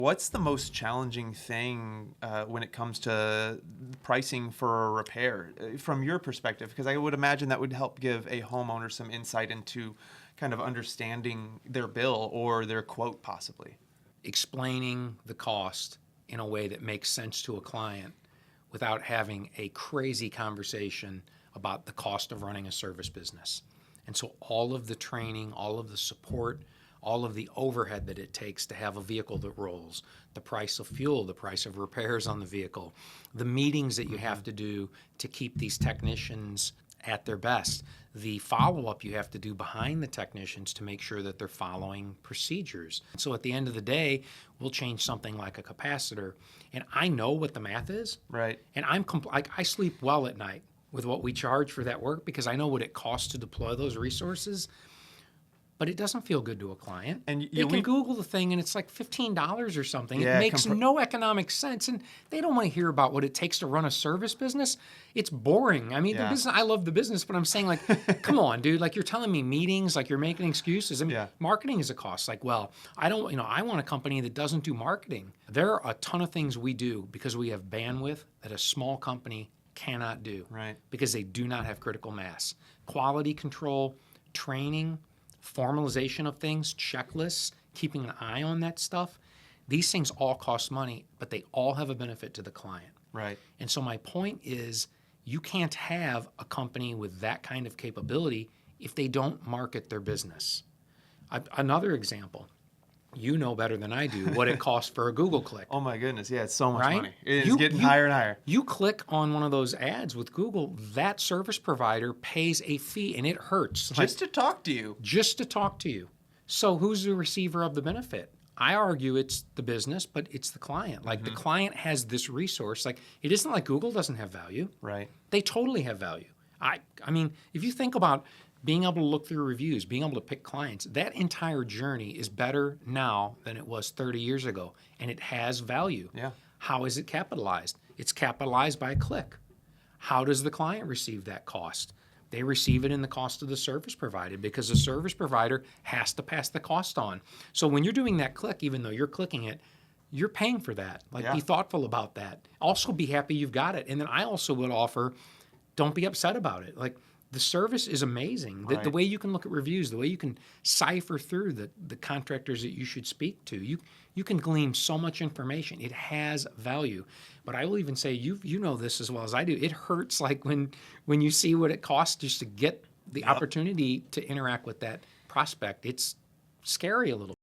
What's the most challenging thing when it comes to pricing for a repair from your perspective? Because I would imagine that would help give a homeowner some insight into kind of understanding their bill or their quote possibly. Explaining the cost in a way that makes sense to a client without having a crazy conversation about the cost of running a service business. And so all of the training, all of the support, all of the overhead that it takes to have a vehicle that rolls, the price of fuel, the price of repairs on the vehicle, the meetings that you have to do to keep these technicians at their best, the follow-up you have to do behind the technicians to make sure that they're following procedures. So at the end of the day, we'll change something like a capacitor, and I know what the math is. Right. And I sleep well at night with what we charge for that work because I know what it costs to deploy those resources. But it doesn't feel good to a client. And they can Google the thing and it's like $15 or something. Yeah, it makes no economic sense, and they don't want to hear about what it takes to run a service business. It's boring. I mean, the business, I love the business, but I'm saying, like, come on, dude. Like, you're telling me meetings, like you're making excuses. I mean, marketing is a cost. Like, well, I want a company that doesn't do marketing. There are a ton of things we do because we have bandwidth that a small company cannot do. Right. Because they do not have critical mass. Quality control, training, formalization of things, checklists, keeping an eye on that stuff. These things all cost money, but they all have a benefit to the client. Right. And so my point is, you can't have a company with that kind of capability if they don't market their business. Another example, you know better than I do what it costs for a Google click. Oh my goodness, yeah, it's so much right? money. It is getting higher and higher. You click on one of those ads with Google, that service provider pays a fee, and it hurts. Just to talk to you. Just to talk to you. So who's the receiver of the benefit? I argue it's the business, but it's the client. Like, the client has this resource. Like, it isn't like Google doesn't have value. Right. They totally have value. I mean, if you think about being able to look through reviews, being able to pick clients, that entire journey is better now than it was 30 years ago, and it has value. Yeah. How is it capitalized? It's capitalized by a click. How does the client receive that cost? They receive it in the cost of the service provided because the service provider has to pass the cost on. So when you're doing that click, even though you're clicking it, you're paying for that. Like, be thoughtful about that. Also be happy you've got it. And then I also would offer, don't be upset about it. Like, the service is amazing. The way you can look at reviews, the way you can cipher through the contractors that you should speak to, you can glean so much information. It has value. But I will even say, you know this as well as I do, it hurts like when you see what it costs just to get the opportunity to interact with that prospect. It's scary a little.